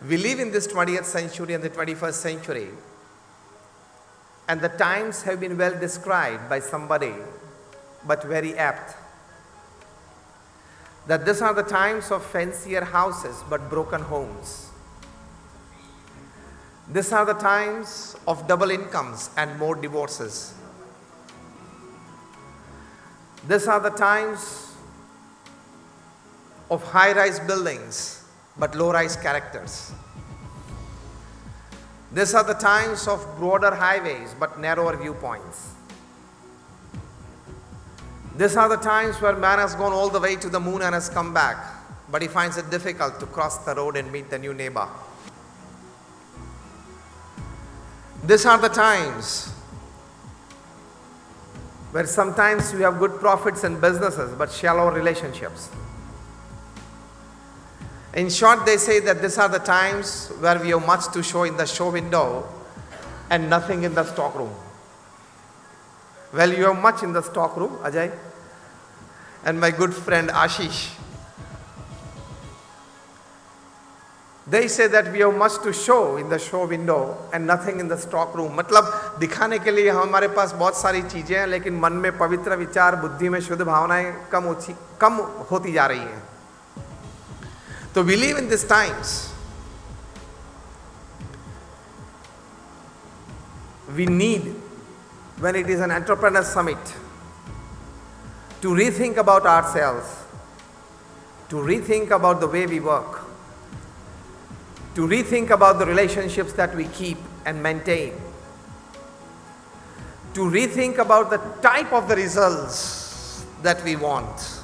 We live in this 20th century and the 21st century, and the times have been well described by somebody, but very apt, that these are the times of fancier houses but broken homes. These are the times of double incomes and more divorces. These are the times of high-rise buildings but low-rise characters. These are the times of broader highways but narrower viewpoints. These are the times where man has gone all the way to the moon and has come back, but he finds it difficult to cross the road and meet the new neighbor. These are the times where sometimes you have good profits in businesses but shallow relationships. In short, they say that these are the times where we have much to show in the show window and nothing in the stock room. Well, you have much in the stock room, Ajay, and my good friend Ashish. They say that we have much to show in the show window and nothing in the stock room. मतलब दिखाने के लिए हमारे पास बहुत सारी चीजें हैं, लेकिन मन में पवित्र विचार, बुद्धि में शुद्ध भावनाएं कम होती जा रही हैं. So we live in these times. We need, when it is an entrepreneur summit, to rethink about ourselves, to rethink about the way we work, to rethink about the relationships that we keep and maintain, to rethink about the type of the results that we want,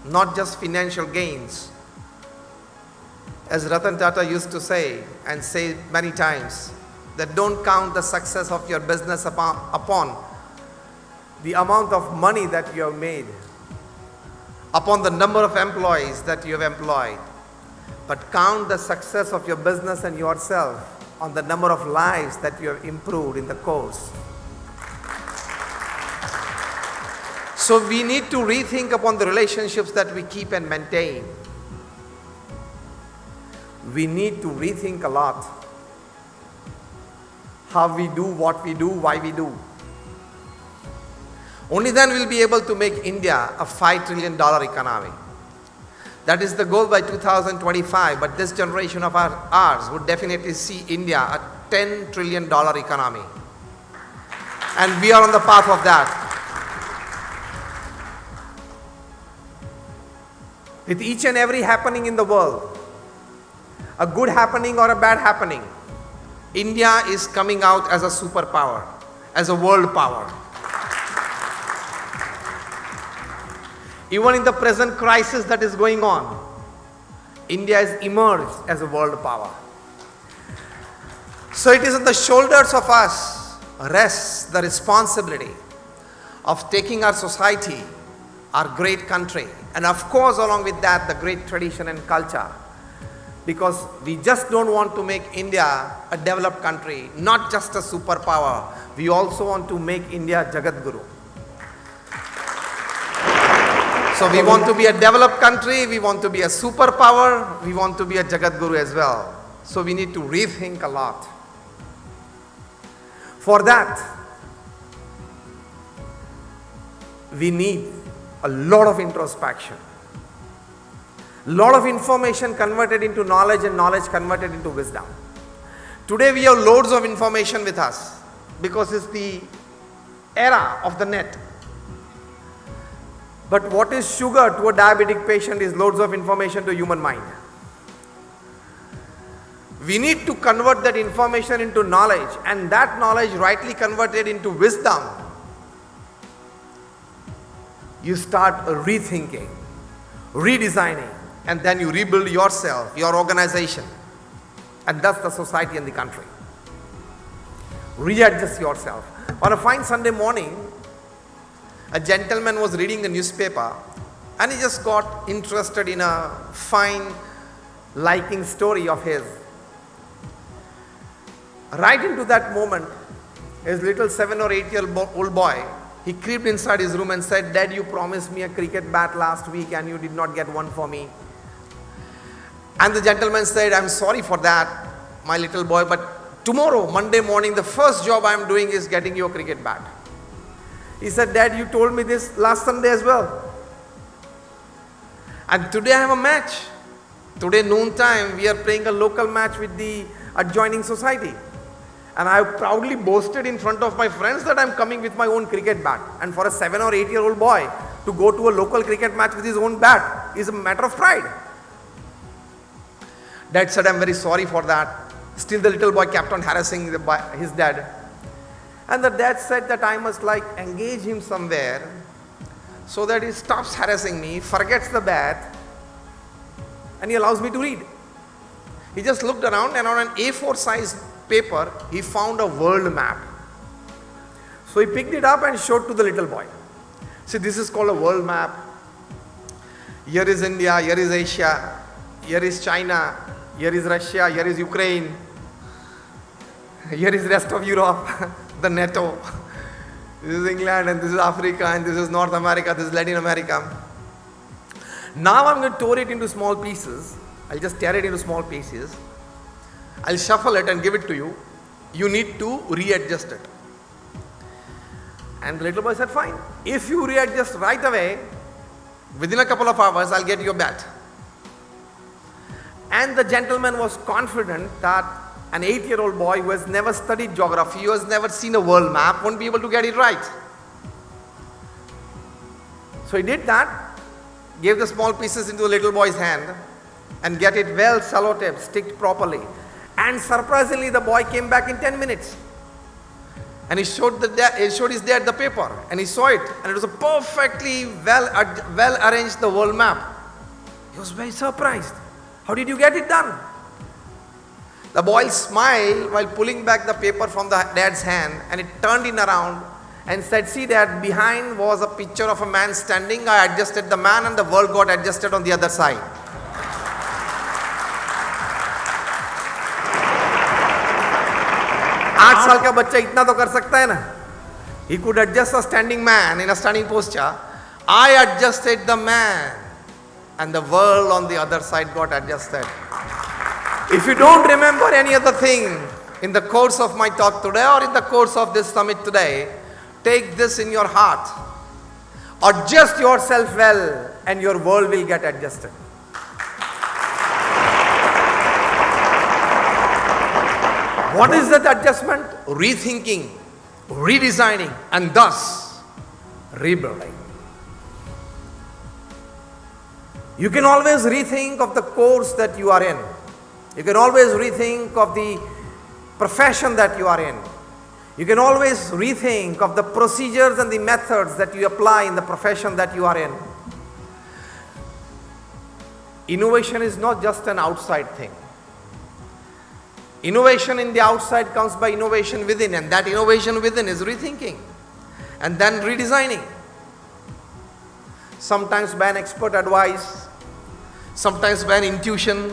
not just financial gains. As Ratan Tata used to say, and say many times, that don't count the success of your business upon the amount of money that you have made, upon the number of employees that you have employed, but count the success of your business and yourself on the number of lives that you have improved in the course. So we need to rethink upon the relationships that we keep and maintain. We need to rethink a lot how we do, what we do, why we do. Only then we'll be able to make India a $5 trillion economy. That is the goal by 2025, but this generation of ours would definitely see India a $10 trillion economy. And we are on the path of that. With each and every happening in the world, a good happening or a bad happening, India is coming out as a superpower, as a world power. Even in the present crisis that is going on, India has emerged as a world power. So it is on the shoulders of us rests the responsibility of taking our society, our great country, and of course along with that the great tradition and culture. Because we just don't want to make India a developed country, not just a superpower. We also want to make India Jagat Guru. So we want to be a developed country, we want to be a superpower, we want to be a Jagat Guru as well. So we need to rethink a lot. For that, we need a lot of introspection. Lot of information converted into knowledge and knowledge converted into wisdom. Today we have loads of information with us because it's the era of the net. But what is sugar to a diabetic patient is loads of information to human mind. We need to convert that information into knowledge, and that knowledge rightly converted into wisdom. You start rethinking, redesigning, and then you rebuild yourself, your organization, and thus the society and the country. Readjust yourself. On a fine Sunday morning, a gentleman was reading the newspaper and he just got interested in a fine liking story of his. Right into that moment, his little 7 or 8 year old boy, he crept inside his room and said, "Dad, you promised me a cricket bat last week and you did not get one for me." And the gentleman said, "I'm sorry for that. my little boy, but tomorrow, Monday morning, the first job I am doing is getting you a cricket bat. He said, Dad, you told me this last Sunday as well. And today I have a match. Today noon time, we are playing a local match with the adjoining society. And I proudly boasted in front of my friends that I am coming with my own cricket bat. And for a 7 or 8 year old boy to go to a local cricket match with his own bat is a matter of pride. Dad said, I'm very sorry for that. Still the little boy kept on harassing his dad. And the dad said that I must engage him somewhere so that he stops harassing me, forgets the bat, and he allows me to read. He just looked around, and on an A4 size paper, he found a world map. So he picked it up and showed to the little boy. See, this is called a world map. Here is India, here is Asia, here is China, here is Russia, here is Ukraine, here is rest of Europe, the NATO. This is England, and this is Africa, and this is North America, this is Latin America. Now I'm going to tear it into small pieces. I'll just tear it into small pieces. I'll shuffle it and give it to you. You need to readjust it. And the little boy said, fine. If you readjust right away, within a couple of hours, I'll get your bat. And the gentleman was confident that an 8-year-old boy who has never studied geography, who has never seen a world map, won't be able to get it right. So he did that, gave the small pieces into the little boy's hand, and get it well sellotaped, sticked properly. And surprisingly, the boy came back in 10 minutes. And he showed his dad the paper, and he saw it, and it was a perfectly well arranged the world map. He was very surprised. How did you get it done? The boy smiled while pulling back the paper from the dad's hand, and it turned in around and said, see Dad, behind was a picture of a man standing. I adjusted the man and the world got adjusted on the other side. आठ साल का बच्चा इतना तो कर सकता है ना. He could adjust a standing man in a standing posture. I adjusted the man and the world on the other side got adjusted. If you don't remember any other thing in the course of my talk today or in the course of this summit today, take this in your heart. Adjust yourself well and your world will get adjusted. What is that adjustment? Rethinking, redesigning, and thus rebuilding. You can always rethink of the course that you are in. You can always rethink of the profession that you are in. You can always rethink of the procedures and the methods that you apply in the profession that you are in. Innovation is not just an outside thing. Innovation in the outside comes by innovation within, and that innovation within is rethinking and then redesigning. Sometimes by an expert advice, sometimes by an intuition,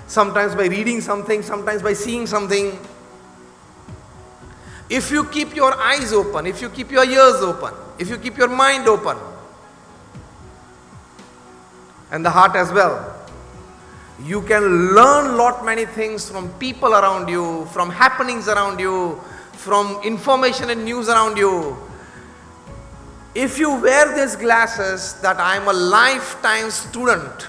sometimes by reading something, sometimes by seeing something. If you keep your eyes open, if you keep your ears open, if you keep your mind open, and the heart as well, you can learn many things from people around you, from happenings around you, from information and news around you. If you wear these glasses that I am a lifetime student,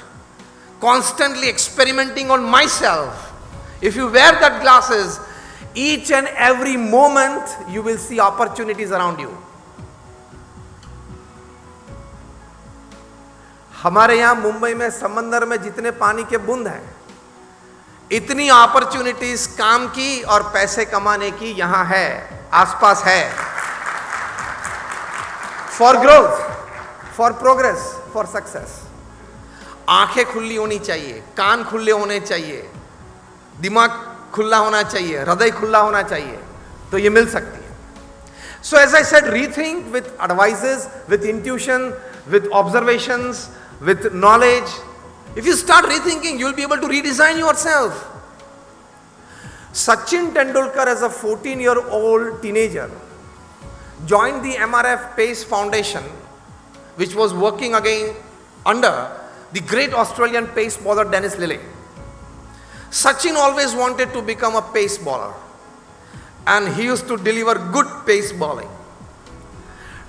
constantly experimenting on myself, if you wear that glasses, each and every moment you will see opportunities around you. हमारे यहाँ मुंबई में समंदर में जितने पानी के बूंद हैं, इतनी अपॉर्चुनिटीज काम की और पैसे कमाने की यहाँ है, आसपास है. For growth, for progress, for success. आंखें खुली होनी चाहिए, कान खुले होने चाहिए, दिमाग खुला होना चाहिए, हृदय खुला होना चाहिए, तो ये मिल सकती है. So as I said, rethink with advices, with intuition, with observations, with knowledge. If you start rethinking, you will be able to redesign yourself. Sachin Tendulkar, as a 14-year-old teenager, joined the MRF Pace Foundation, which was working again under the great Australian pace bowler Dennis Lillee. Sachin always wanted to become a pace bowler, and he used to deliver good pace bowling.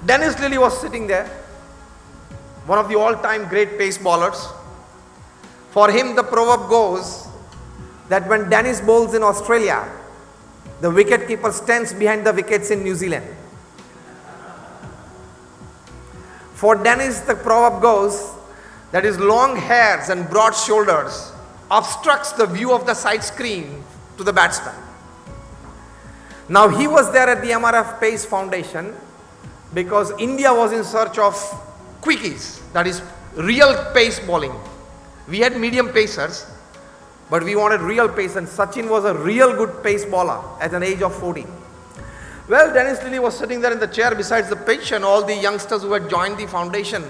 Dennis Lillee was sitting there, one of the all-time great pace bowlers. For him, the proverb goes that when Dennis bowls in Australia, the wicketkeeper stands behind the wickets in New Zealand. For Dennis, the proverb goes that his long hairs and broad shoulders obstructs the view of the side screen to the batsman. Now he was there at the MRF Pace Foundation because India was in search of quickies, that is real pace bowling. We had medium pacers, but we wanted real pace, and Sachin was a real good pace bowler at an age of 40. Well, Dennis Lillee was sitting there in the chair besides the pitch, and all the youngsters who had joined the foundation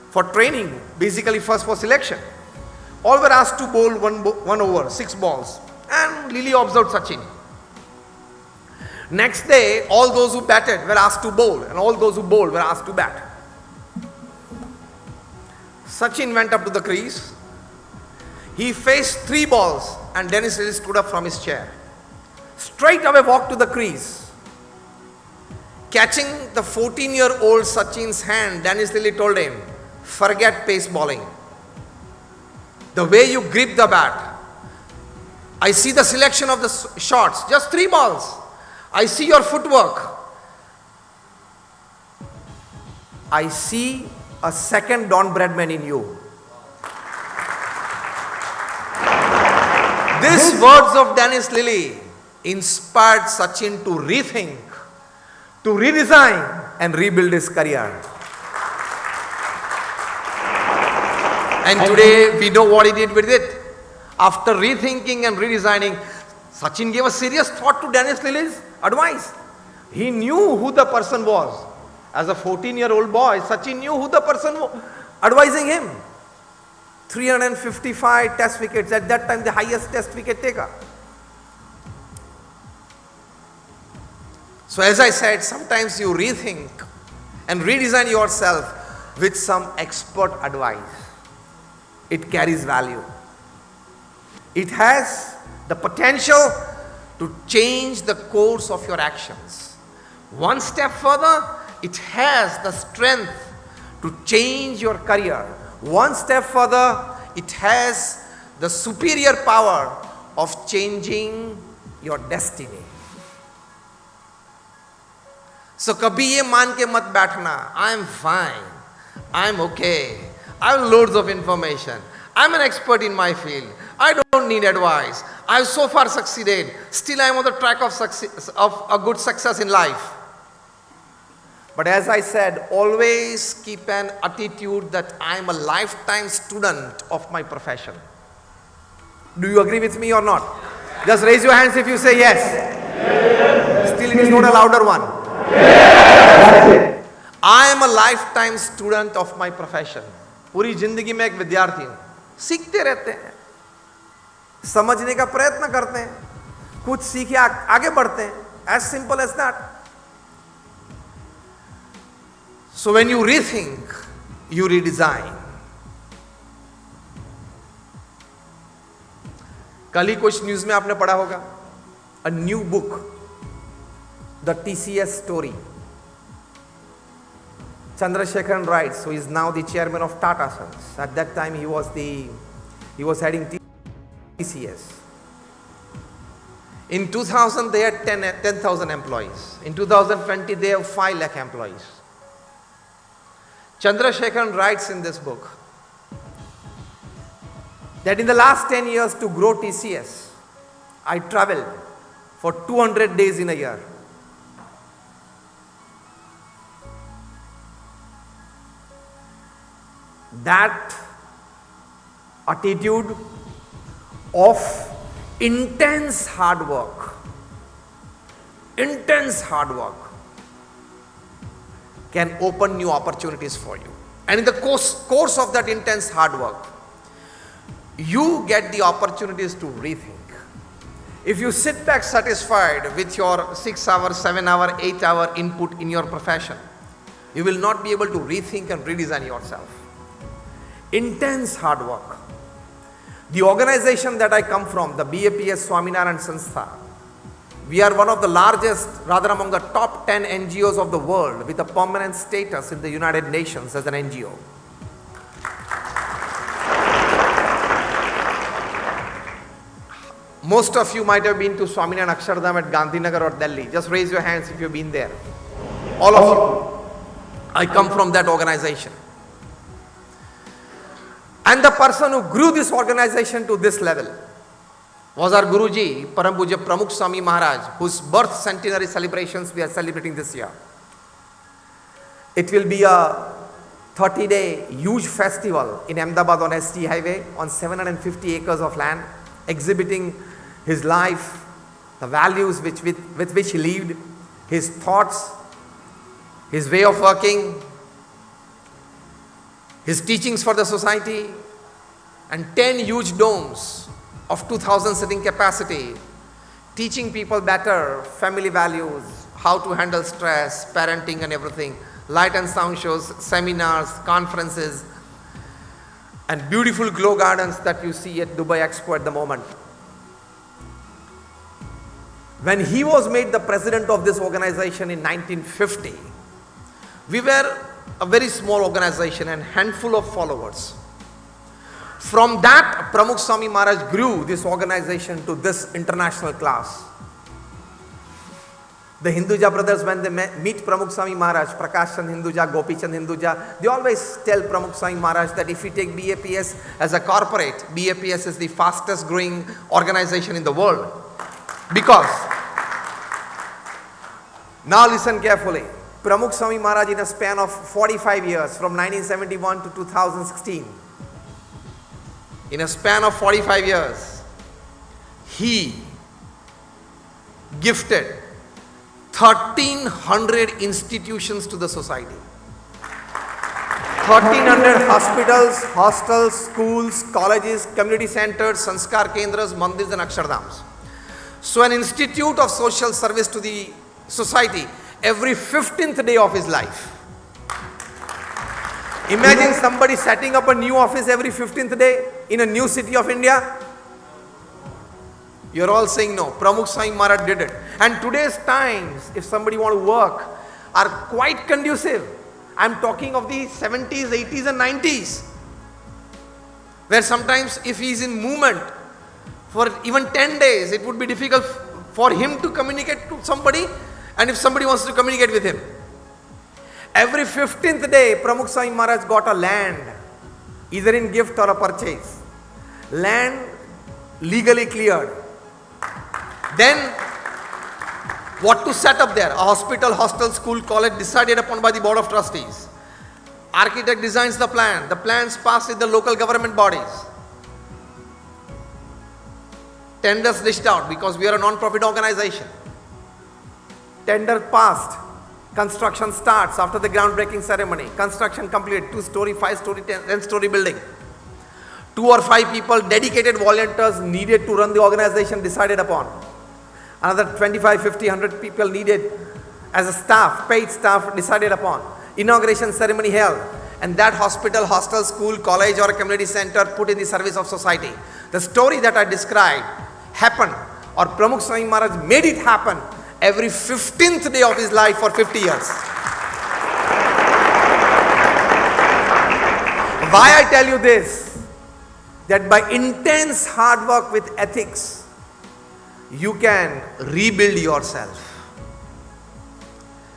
for training, basically first for selection, all were asked to bowl one over, 6 balls, and Lillee observed Sachin. Next day, all those who batted were asked to bowl, and all those who bowled were asked to bat. Sachin went up to the crease. He faced 3 balls, and Dennis Lillee stood up from his chair. Straight away walked to the crease. Catching the 14-year-old Sachin's hand, Dennis Lillee told him, "Forget pace bowling. The way you grip the bat, I see the selection of the shots, just 3 balls. I see your footwork. I see a second Don Bradman in you." These words of Dennis Lillee inspired Sachin to rethink, to redesign and rebuild his career. And today we know what he did with it. After rethinking and redesigning, Sachin gave a serious thought to Dennis Lillee's advice. He knew who the person was. As a 14-year-old boy, Sachin knew who the person was advising him. 355 test wickets, at that time the highest test wicket taker. So as I said, sometimes you rethink and redesign yourself with some expert advice. It carries value. It has the potential to change the course of your actions. One step further, it has the strength to change your career. One step further, it has the superior power of changing your destiny. So kabhi ye maan ke mat baithna, I am fine, I am okay, I have loads of information, I am an expert in my field, I don't need advice, I have so far succeeded, still I am on the track of success, of a good success in life. But as I said, always keep an attitude that I am a lifetime student of my profession. Do you agree with me or not? Just raise your hands if you say yes. Yes. Still it is not a louder one. Yes. I am a lifetime student of my profession. पूरी जिंदगी में एक विद्यार्थी हूँ. सीखते रहते हैं, समझने का प्रयत्न करते हैं, कुछ सीखे आगे बढ़ते हैं. As simple as that. So when you rethink, you redesign. कल ही कुछ न्यूज में आपने पढ़ा होगा, a new book, the TCS story. Chandrasekharan writes, who is now the chairman of Tata Sons. At that time he was heading TCS. In 2000 they had 10,000 employees. In 2020 they have 5 lakh employees. Chandrasekharan writes in this book that in the last 10 years to grow TCS, I traveled for 200 days in a year. That attitude of intense hard work can open new opportunities for you. And in the course of that intense hard work, you get the opportunities to rethink. If you sit back satisfied with your 6-hour, 7-hour, 8-hour input in your profession, you will not be able to rethink and redesign yourself. Intense hard work. The organization that I come from, the BAPS Swaminarayan Sanstha, we are one of the largest, rather among the top 10 NGOs of the world with a permanent status in the United Nations as an NGO. Most of you might have been to Swaminarayan Akshardham at Gandhinagar or Delhi. Just raise your hands if you've been there. All of you. I come from that organization. And the person who grew this organization to this level was our Guruji, Param Puja Pramukh Swami Maharaj, whose birth centenary celebrations we are celebrating this year. It will be a 30-day huge festival in Ahmedabad on ST Highway on 750 acres of land, exhibiting his life, the values with which he lived, his thoughts, his way of working, his teachings for the society, and 10 huge domes of 2,000 sitting capacity, teaching people better family values, how to handle stress, parenting and everything, light and sound shows, seminars, conferences, and beautiful glow gardens that you see at Dubai Expo at the moment. When he was made the president of this organization in 1950, we were a very small organization and handful of followers. From that, Pramukh Swami Maharaj grew this organization to this international class. The Hinduja brothers, when they meet Pramukh Swami Maharaj, Prakash Chand Hinduja, Gopi Chand Hinduja, they always tell Pramukh Swami Maharaj that if we take BAPS as a corporate, BAPS is the fastest growing organization in the world. Because, now listen carefully, Pramukh Swami Maharaj in a span of 45 years, from 1971 to 2016, in a span of 45 years, he gifted 1,300 institutions to the society. 1,300 hospitals, hostels, schools, colleges, community centers, sanskar kendras, mandirs and akshardhams. So an institute of social service to the society every 15th day of his life. Imagine somebody setting up a new office every 15th day in a new city of India. You're all saying no. Pramukh Swami Maharaj did it. And today's times, if somebody want to work, are quite conducive. I'm talking of the 70s, 80s and 90s. Where sometimes if he's in movement for even 10 days, it would be difficult for him to communicate to somebody, and if somebody wants to communicate with him. Every 15th day, Pramukh Swami Maharaj got a land, either in gift or a purchase. Land legally cleared. Then, what to set up there? A hospital, hostel, school, college decided upon by the board of trustees. Architect designs the plan. The plans passed with the local government bodies. Tenders listed out because we are a non-profit organization. Tender passed. Construction starts after the groundbreaking ceremony. Construction completed. 2-story, 5-story, 10-story building. 2 or 5 people, dedicated volunteers needed to run the organization decided upon. Another 25, 50, 100 people needed as a staff, paid staff decided upon. Inauguration ceremony held. And that hospital, hostel, school, college or a community center put in the service of society. The story that I described happened, or Pramukh Swami Maharaj made it happen every 15th day of his life for 50 years. Why I tell you this? That by intense hard work with ethics, you can rebuild yourself.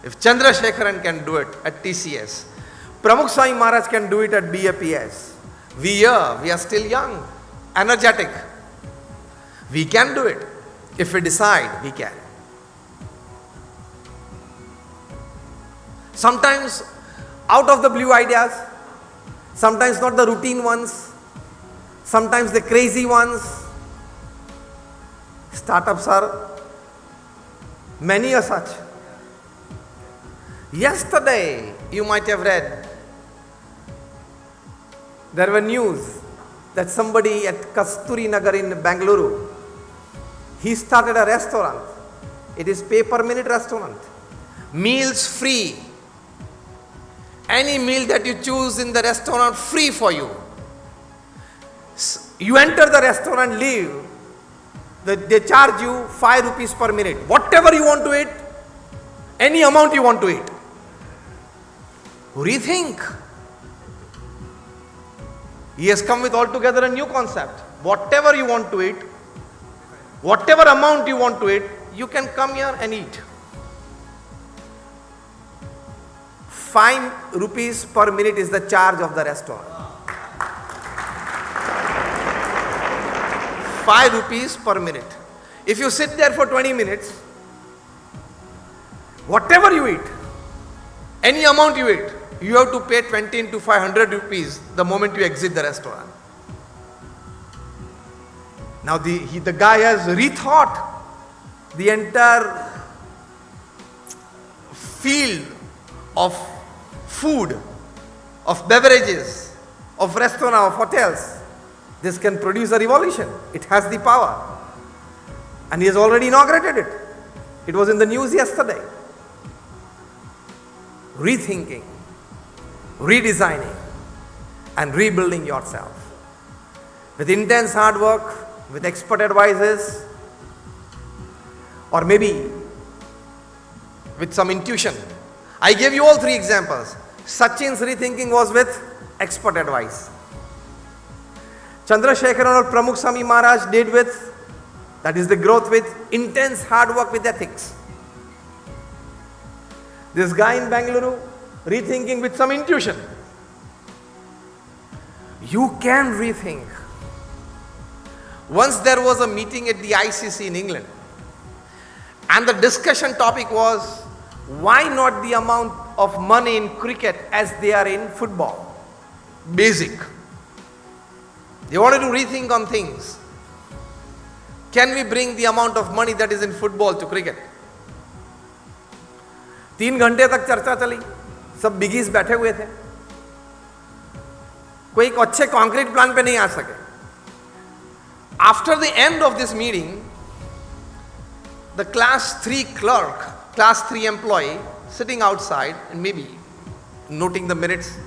If Chandrasekharan can do it at TCS, Pramukh Swami Maharaj can do it at BAPS. We are still young, energetic. We can do it. If we decide, we can. Sometimes out of the blue ideas, sometimes not the routine ones, sometimes the crazy ones. Startups are many are such. Yesterday, you might have read, there were news that somebody at Kasturi Nagar in Bengaluru, he started a restaurant. It is pay-per-minute restaurant. Meals free. Any meal that you choose in the restaurant, free for you. You enter the restaurant, leave. They charge you 5 rupees per minute. Whatever you want to eat, any amount you want to eat. Rethink. He has come with altogether a new concept. Whatever you want to eat, whatever amount you want to eat, you can come here and eat. 5 rupees per minute is the charge of the restaurant. 5 rupees per minute. If you sit there for 20 minutes, whatever you eat, any amount you eat, you have to pay 20 into 500 rupees the moment you exit the restaurant. Now the guy has rethought the entire field of food, of beverages, of restaurants, of hotels. This can produce a revolution. It has the power. And he has already inaugurated it. It was in the news yesterday. Rethinking, redesigning, and rebuilding yourself. With intense hard work, with expert advices, or maybe with some intuition. I gave you all 3 examples. Sachin's rethinking was with expert advice. Chandrasekharan or Pramukh Swami Maharaj did with, that is the growth with intense hard work with ethics. This guy in Bangalore, rethinking with some intuition. You can rethink. Once there was a meeting at the ICC in England, and the discussion topic was, why not the amount of money in cricket as they are in football? Basic. They wanted to rethink on things. Can we bring the amount of money that is in football to cricket? 3 घंटे तक चर्चा चली, सब बिगीज बैठे हुए थे, कोई एक अच्छे कॉन्क्रीट प्लान पे नहीं आ सके. After the end of this meeting, the class 3 clerk, class 3 employee sitting outside and maybe noting the minutes,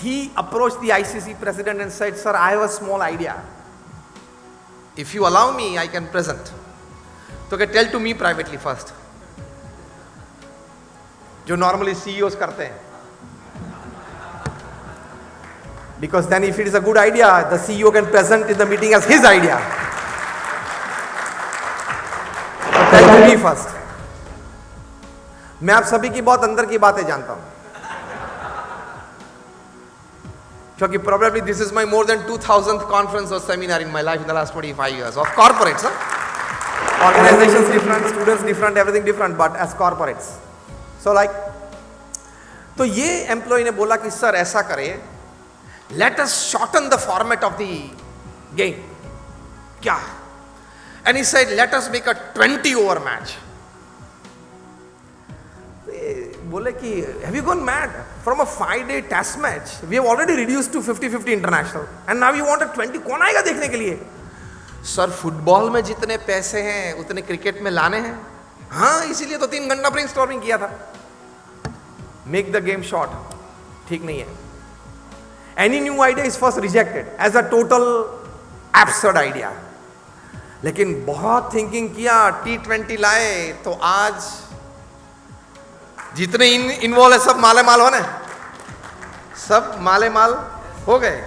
he approached the ICC president and said, "Sir, I have a small idea. If you allow me, I can present." So okay, tell to me privately first. जो normally CEOs करते हैं. Because then if it is a good idea, the CEO can present in the meeting as his idea. So tell to me first. मैं आप सभी की बहुत अंदर की बातें जानता हूं. क्योंकि probably this is my more than 2000th conference or seminar in my life in the last 25 years of corporates. Organizations different, students different, everything different, but as corporates. So like, तो ये एम्प्लॉय ने बोला कि sir ऐसा करें, let us shorten the format of the game. क्या? And he said, let us make a 20 over match. बोले कि have you gone mad? From a 5-day test match, we have already reduced to 50-50 international, and now you want a 20? कौन आएगा देखने के लिए? Sir football में जितने पैसे हैं उतने क्रिकेट में लाने हैं. हाँ, इसीलिए तो 3 घंटा ब्रेनस्टॉर्मिंग किया था. Make the game short. ठीक नहीं है. Any new idea is first rejected as a total absurd idea. लेकिन बहुत थिंकिंग किया, T20 लाए, तो आज जितने इन्वॉल्व है सब माले माल होने, सब माले माल हो गए.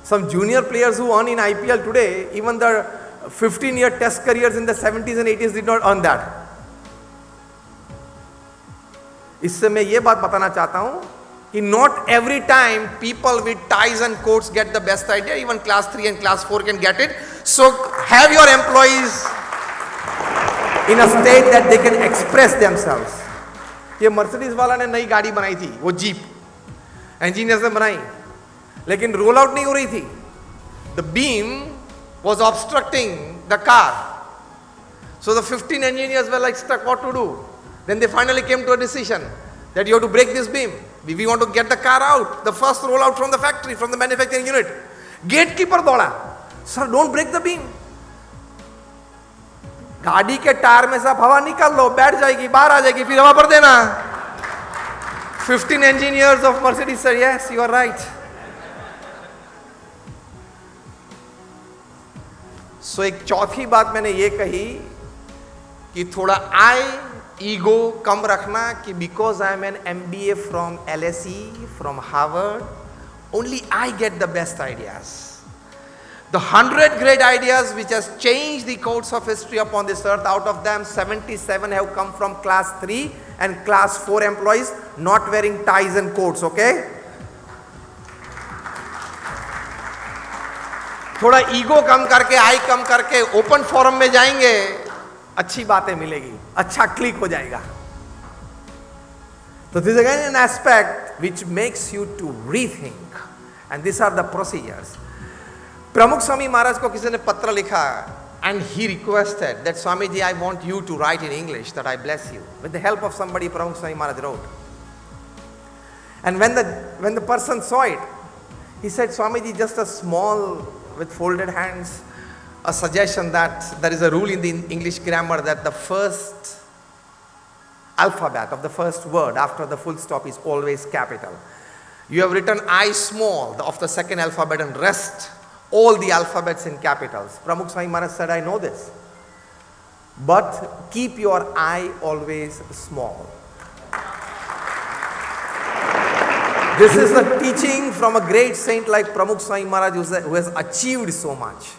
Some junior players who earn in IPL today, even the 15-year test careers in the 70s and 80s did not earn that. इससे मैं ये बात बताना चाहता हूं कि not every time people with ties and coats get the best idea. Even class 3 and class 4 can get it. So have your employees in a state that they can express themselves. ये Mercedes वाला ने नई गाड़ी बनाई थी, वो jeep engineers ने बनाई, लेकिन रोल आउट नहीं हो रही थी. The beam was obstructing the car. So the 15 engineers were like stuck what to do. Then they finally came to a decision that you have to break this beam. We want to get the car out. The first rollout from the factory, from the manufacturing unit. Gatekeeper दौड़ा, sir don't break the beam. गाड़ी के tyre में सब हवा निकाल लो, बैठ जाएगी, बाहर आ जाएगी, फिर हवा भर देना. 15 engineers of Mercedes said, yes, you are right. सो एक चौथी बात मैंने ये कही कि थोड़ा ईगो कम रखना कि because I am an MBA from LSE, from Harvard, only I get the best ideas. The 100 great ideas which has changed the course of history upon this earth, out of them 77 have come from class 3 and class 4 employees not wearing ties and coats, okay? थोड़ा ego कम करके, आई कम करके open forum में जाएंगे, अच्छी बातें मिलेगी, अच्छा click हो जाएगा. So this is again an aspect which makes you to rethink, and these are the procedures. प्रमुख स्वामी महाराज को किसी ने पत्र लिखा and he requested that Swami ji, I want you to write in English that I bless you. With the help of somebody, Pramukh Swami Maharaj wrote. And when the person saw it, he said, Swami ji, just a small, with folded hands, a suggestion that there is a rule in the English grammar that the first alphabet of the first word after the full stop is always capital. You have written I small of the second alphabet and rest all the alphabets in capitals. Pramukh Swami Maharaj said, I know this, but keep your I always small. This is the teaching from a great saint like Pramukh Swami Maharaj who has achieved so much.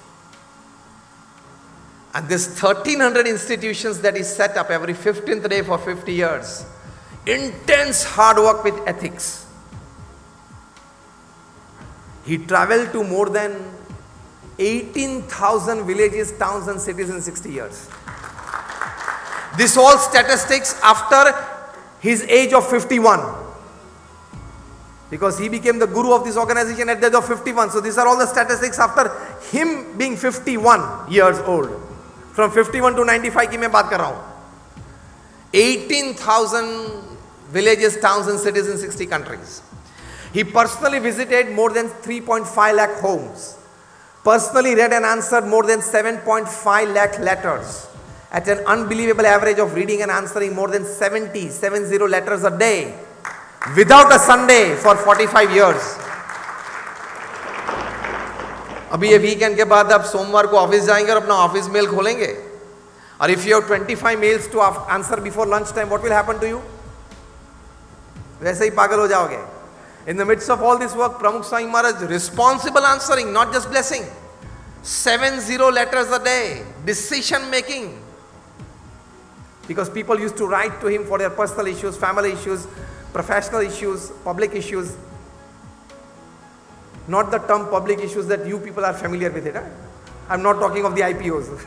And this 1300 institutions that he set up every 15th day for 50 years, intense hard work with ethics. He traveled to more than 18,000 villages, towns and cities in 60 years. This all statistics after his age of 51. Because he became the guru of this organization at the age of 51. So these are all the statistics after him being 51 years old. From 51 to 95 की मैं बात कर रहा हूँ. 18,000 villages, towns and cities in 60 countries. He personally visited more than 3.5 lakh homes. Personally read and answered more than 7.5 lakh letters. At an unbelievable average of reading and answering more than 70 letters a day. Without a Sunday for 45 years. अभी ये weekend के बाद आप सोमवार को office जाएंगे और अपना ऑफिस मेल खोलेंगे. और if you have 25 mails to answer before lunch time, what will happen to you? वैसे ही पागल हो जाओगे. In the midst of all this work, Pramukh Swami Maharaj responsible answering, not just blessing. 70 letters a day, decision making. Because people used to write to him for their personal issues, family issues, professional issues, public issues. Not the term public issues that you people are familiar with it. I'm not talking of the IPOs.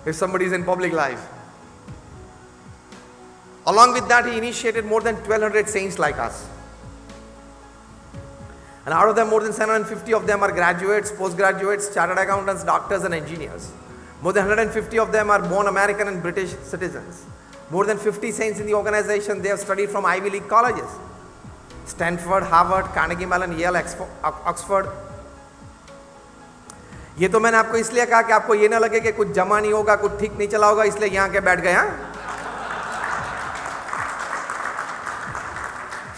If somebody is in public life. Along with that, he initiated more than 1,200 saints like us. And out of them, more than 750 of them are graduates, postgraduates, chartered accountants, doctors and engineers. More than 150 of them are born American and British citizens. More than 50 saints in the organization, they have studied from Ivy League colleges. Stanford, Harvard, Carnegie Mellon, Yale, Oxford. ये तो मैंने आपको इसलिए कहा कि आपको ये ना लगे कि कुछ जमा नहीं होगा, कुछ ठीक नहीं चला होगा, इसलिए यहाँ के बैठ गए.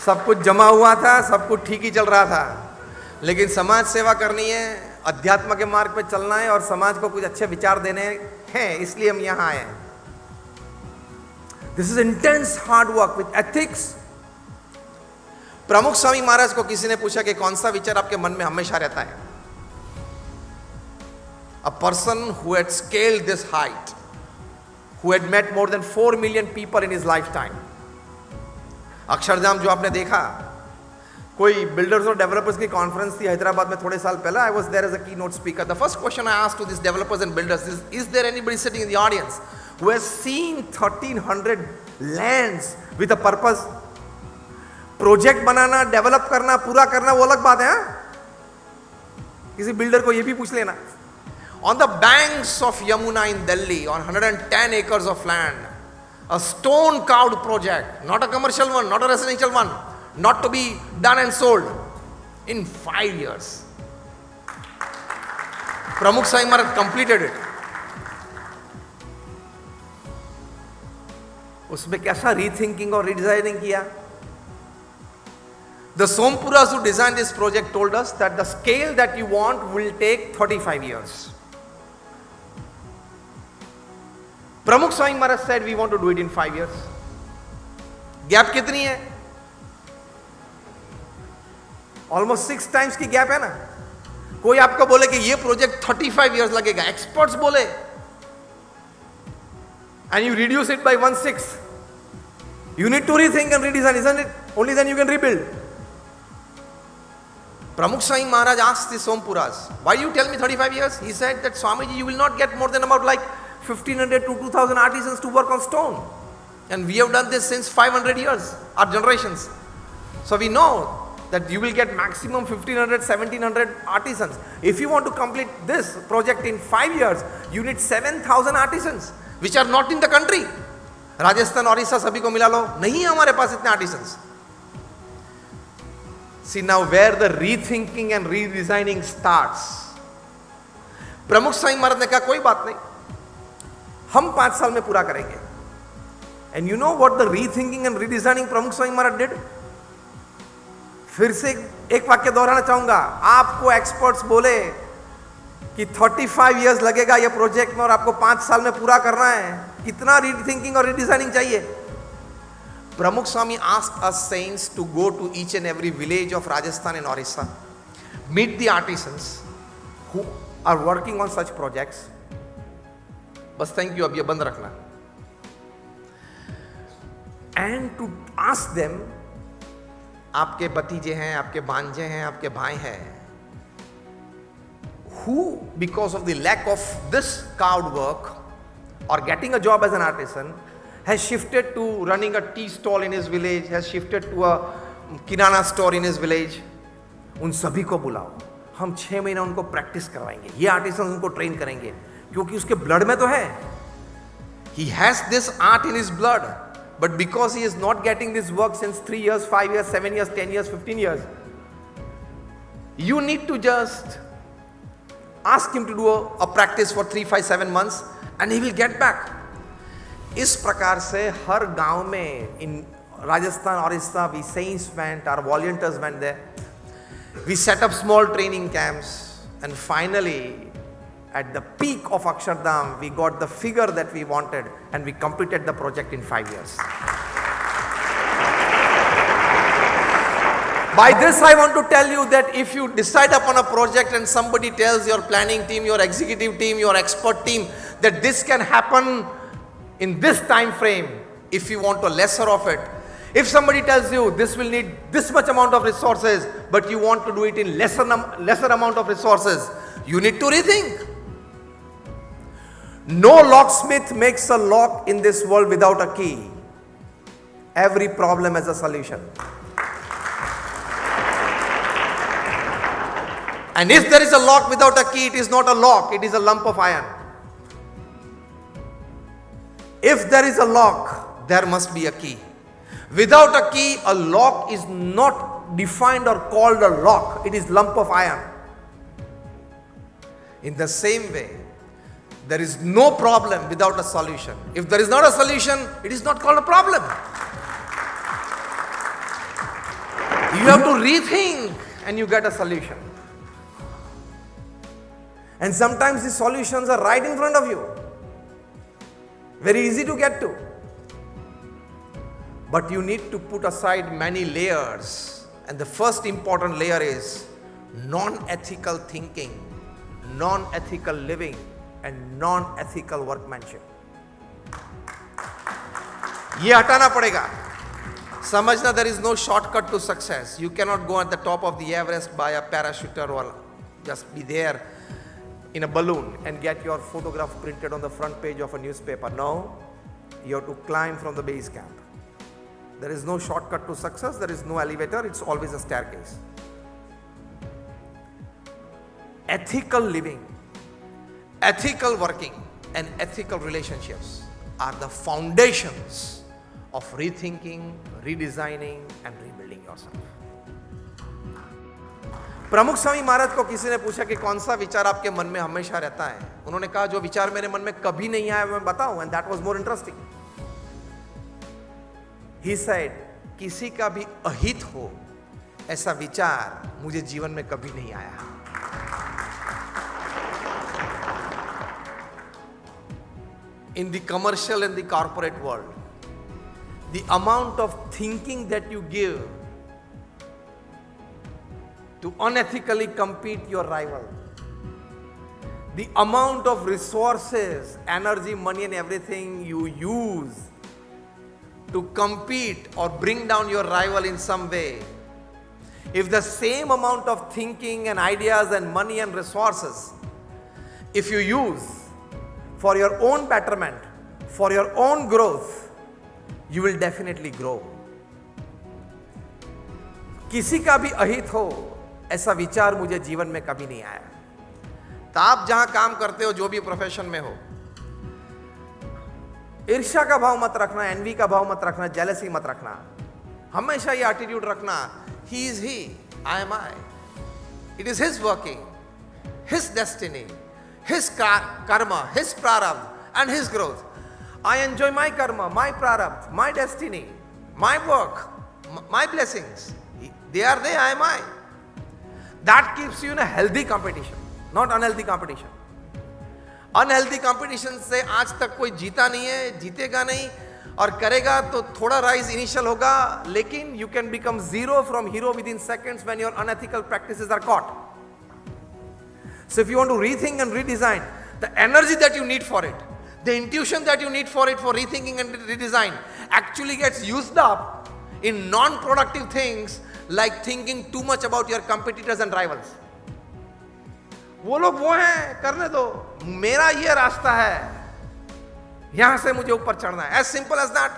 सब कुछ जमा हुआ था, सब कुछ ठीक ही चल रहा था, लेकिन समाज सेवा करनी है, अध्यात्म के मार्ग पे चलना है और समाज को कुछ अच्छे विचार देने हैं, इसलिए हम यहाँ आए. This is intense hard work with ethics. प्रमुख स्वामी महाराज को किसी ने पूछा कि कौन सा विचार आपके मन में हमेशा रहता है? A person who had scaled this height, who had met more than 4 million people in his lifetime. Akshardham जो आपने देखा, कोई बिल्डर्स और डेवलपर्स की कॉन्फ्रेंस थी हैदराबाद में थोड़े साल पहले. I was there as a keynote speaker. The first question I asked to these developers and builders is there anybody sitting in the audience who has seen 1,300 lands with a purpose? Project banana, develop करना, पूरा करना वो अलग बात है. किसी builder को ये भी पूछ लेना. On the banks of Yamuna in Delhi, on 110 acres of land, a stone carved project, not a commercial one, not a residential one, not to be done and sold, in 5 years. Pramukh Swami Maharaj completed it. उसमें कैसा rethinking और redesigning किया. The Sompuras who designed this project told us that the scale that you want will take 35 years. प्रमुख Swami Maharaj said we want to do it in 5 years. Gap कितनी है? Almost 6 times की gap है ना. कोई आपको बोले कि ये प्रोजेक्ट 35 years लगेगा, एक्सपर्ट्स बोले, and you reduce it by 1/6, you need to rethink and redesign, isn't it? Only then you can rebuild. Pramukh Swami Maharaj asked the Sompuras, why you tell me 35 years? He said that Swamiji, you will not get more than about like 1500 to 2000 artisans to work on stone. And we have done this since 500 years, our generations. So we know that you will get maximum 1500, 1700 artisans. If you want to complete this project in 5 years, you need 7000 artisans, which are not in the country. Rajasthan, Orissa, sabhi ko mila lo, nahi hai hamare paas itne artisans. See now where the rethinking and redesigning starts. प्रमुख स्वामी महाराज ने कहा कोई बात नहीं, हम 5 साल में पूरा करेंगे. And you know what the rethinking and redesigning प्रमुख स्वामी महाराज did? फिर से एक वाक्य दोहराना चाहूंगा. आपको एक्सपर्ट्स बोले कि 35 years लगेगा ये प्रोजेक्ट में और आपको 5 साल में पूरा करना है, कितना रीथिंकिंग और रीडिजाइनिंग चाहिए? Pramukh Swami asked us saints to go to each and every village of Rajasthan and Orissa, meet the artisans who are working on such projects. बस thank you, अब ये बंद रखना. And to ask them, आपके भतीजे हैं, आपके भांजे हैं, आपके भाई हैं, who because of the lack of this carved work or getting a job as an artisan has shifted to running a tea stall in his village, has shifted to a kirana store in his village. उन सभी को बुलाओ, हम 6 महीना उनको practice करवाएंगे, ये artisan उनको ट्रेन करेंगे, क्योंकि उसके ब्लड में तो है. He has this art in his blood, but because he is not getting this work since 3 years, 5 years, 7 years, 10 years, 15 years, you need to just ask him to do a practice for 3, 5, 7 months and he will get back. इस प्रकार से हर गांव में इन Rajasthan Odisha we saints went, our volunteers went there. We set up small training camps and finally at the peak of Akshardham we got the figure that we wanted and we completed the project in 5 years. By this I want to tell you that if you decide upon a project and somebody tells your planning team, your executive team, your expert team that this can happen in this time frame, if you want a lesser of it, if somebody tells you this will need this much amount of resources but you want to do it in lesser amount of resources, you need to rethink. No locksmith makes a lock in this world without a key. Every problem has a solution. And if there is a lock without a key, it is not a lock, it is a lump of iron. If there is a lock, there must be a key. Without a key, a lock is not defined or called a lock. It is lump of iron. In the same way, there is no problem without a solution. If there is not a solution, it is not called a problem. You have to rethink and you get a solution. And sometimes the solutions are right in front of you. Very easy to get to. But you need to put aside many layers. And the first important layer is non-ethical thinking, non-ethical living, and non-ethical workmanship. ये हटाना पड़ेगा. समझना there is no shortcut to success. You cannot go at the top of the Everest by a parachuter or just be there in a balloon and get your photograph printed on the front page of a newspaper. No, you have to climb from the base camp. There is no shortcut to success, there is no elevator, it's always a staircase. Ethical living, ethical working, and ethical relationships are the foundations of rethinking, redesigning, and rebuilding yourself. प्रमुख स्वामी महाराज को किसी ने पूछा कि कौन सा विचार आपके मन में हमेशा रहता है. उन्होंने कहा जो विचार मेरे मन में कभी नहीं आया मैं बताऊं. And that was more interesting. He said, किसी का भी अहित हो ऐसा विचार मुझे जीवन में कभी नहीं आया. in the commercial and the corporate world, the amount of thinking that you give to unethically compete your rival, the amount of resources, energy, money and everything you use to compete or bring down your rival in some way, if the same amount of thinking and ideas and money and resources, if you use for your own betterment, for your own growth, you will definitely grow. किसी का भी अहित हो ऐसा विचार मुझे जीवन में कभी नहीं आया। तो आप जहां काम करते हो, जो भी प्रोफेशन में हो, ईर्ष्या का भाव मत रखना, एनवी का भाव मत रखना, जेलसी मत रखना। हमेशा ये एटीट्यूड रखना, he is he, I am I, it is his working, his destiny, his karma, his प्रारब्ध and his growth. I enjoy my karma, my prarabdha, my destiny, my work, my blessings. They are there, I am I. That keeps you in a healthy competition, not unhealthy competition. Unhealthy competition से आज तक कोई जीता नहीं है, जीतेगा नहीं, और करेगा तो थोड़ा rise initial होगा, लेकिन you can become zero from hero within seconds when your unethical practices are caught. So if you want to rethink and redesign, the energy that you need for it, the intuition that you need for it, for rethinking and redesign, actually gets used up in non-productive things like thinking too much about your competitors and rivals. वो लोग वो हैं, करने दो, मेरा ये रास्ता है, यहां से मुझे ऊपर चढ़ना है. As simple as that.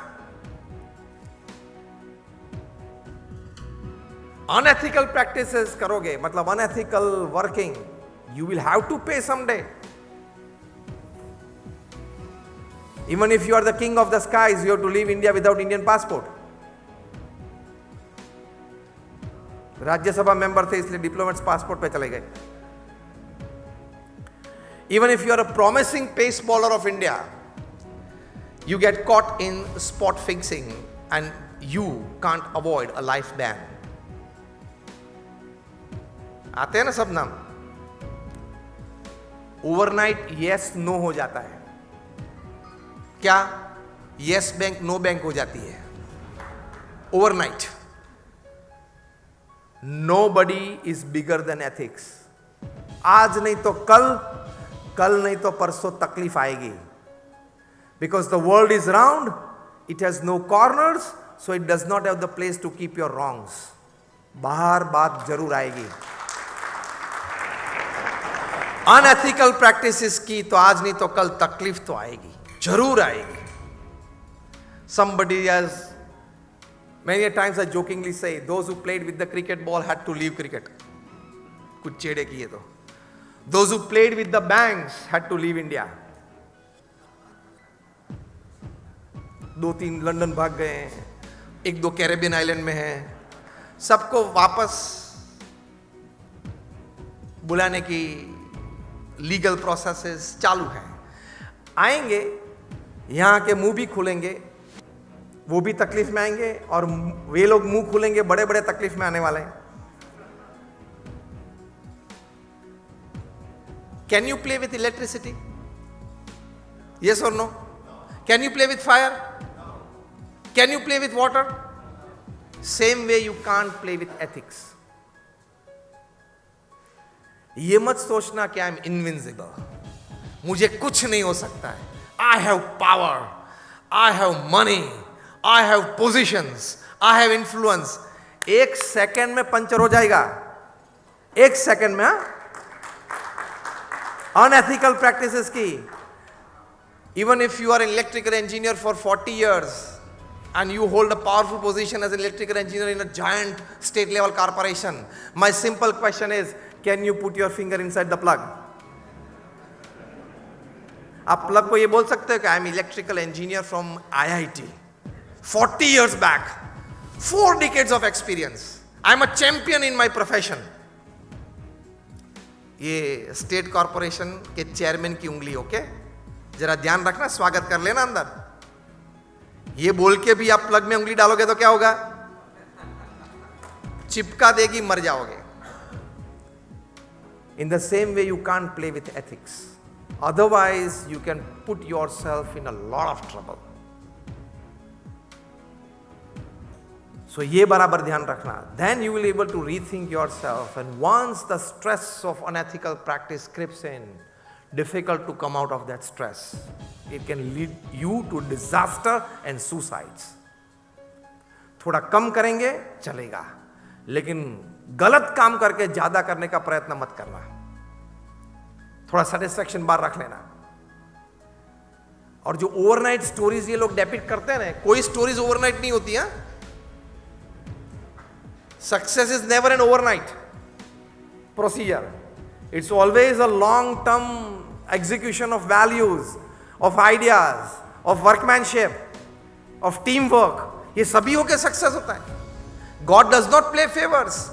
Unethical practices करोगे, मतलब unethical working, you will have to pay someday. Even if you are the king of the skies, you have to leave India without Indian passport. Rajya Sabha member थे इसलिए diplomats passport पे चले गए. Even if you are a promising pace bowler of India, you get caught in spot fixing and you can't avoid a life ban. आते हैं ना सब नाम. ओवरनाइट यस नो हो जाता है. क्या? यस बैंक नो बैंक हो जाती है overnight. Nobody is bigger than ethics. आज नहीं तो कल, कल नहीं तो परसों तकलीफ आएगी. Because the world is round, it has no corners, so it does not have the place to keep your wrongs. बाहर बात जरूर आएगी. Unethical practices की तो आज नहीं तो कल तकलीफ तो आएगी, जरूर आएगी. Somebody has, many a times I jokingly say, those who played with the cricket ball had to leave cricket. कुछ चेड़े किए तो. Those who played with the banks had to leave India. 2-3 London भाग गए हैं, 1-2 कैरेबियन आइलैंड में हैं. सबको वापस बुलाने की लीगल प्रोसेसेस चालू हैं. आएंगे, यहाँ के मुंह भी खुलेंगे, वो भी तकलीफ में आएंगे, और वे लोग मुंह खुलेंगे, बड़े बड़े तकलीफ में आने वाले हैं. Can you play with electricity? Yes or no? Can you play with fire? Can you play with water? Same way you can't play with ethics. ये मत सोचना कि आई एम इनविंसिबल, मुझे कुछ नहीं हो सकता है. I have power, I have money, I have positions, I have influence. एक सेकंड में पंचर हो जाएगा, एक सेकंड में. Unethical practices की, even if you are an electrical engineer for 40 years and you hold a powerful position as an electrical engineer in a giant state level corporation, my simple question is, can you put your finger inside the plug? आप plug को ये बोल सकते हो कि I am electrical engineer from IIT, 40 years back, 4 decades of experience, I am a champion in my profession. ये state corporation के chairman की उंगली, ओके, जरा ध्यान रखना, स्वागत कर लेना अंदर. ये बोल के भी आप प्लग में उंगली डालोगे तो क्या होगा? चिपका देगी, मर जाओगे. In the same way you can't play with ethics. Otherwise, you can put yourself in a lot of trouble. So ये बराबर ध्यान रखना. Then you will be able to rethink yourself, and once the stress of unethical practice creeps in, difficult to come out of that stress. It can lead you to disaster and suicides. थोड़ा कम करेंगे चलेगा, लेकिन गलत काम करके ज्यादा करने का प्रयत्न मत करना. थोड़ा सेटिस्फैक्शन बार रख लेना. और जो ओवरनाइट स्टोरीज ये लोग डेपिक्ट करते हैं ना, कोई स्टोरीज ओवरनाइट नहीं होती है. Success is never an overnight procedure. It's always a long-term execution of values, of ideas, of workmanship, of teamwork. ये सभी होके सक्सेस होता है. God does not play favors.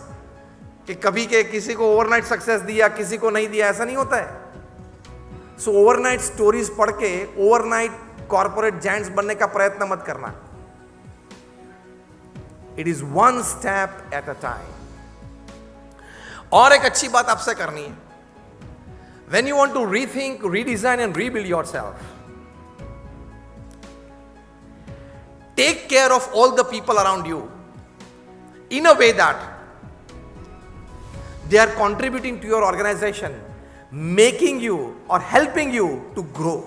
कि कभी के किसी को ओवरनाइट सक्सेस दिया, किसी को नहीं दिया, ऐसा नहीं होता है. सो ओवरनाइट स्टोरीज पढ़ के ओवरनाइट कॉर्पोरेट जायंट्स बनने का प्रयत्न मत करना. It is one step at a time. और एक अच्छी बात आपसे करनी है. When you want to rethink, redesign and rebuild yourself, take care of all the people around you in a way that they are contributing to your organization, making you or helping you to grow.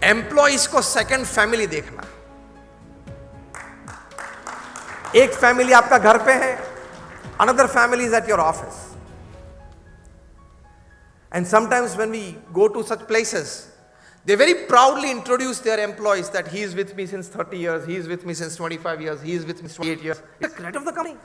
Employees को second family देखना. एक family आपका घर पे है, another family is at your office. And sometimes when we go to such places, they very proudly introduce their employees that he is with me since 30 years, he is with me since 25 years, he is with me since 28 years. It's the credit of the company.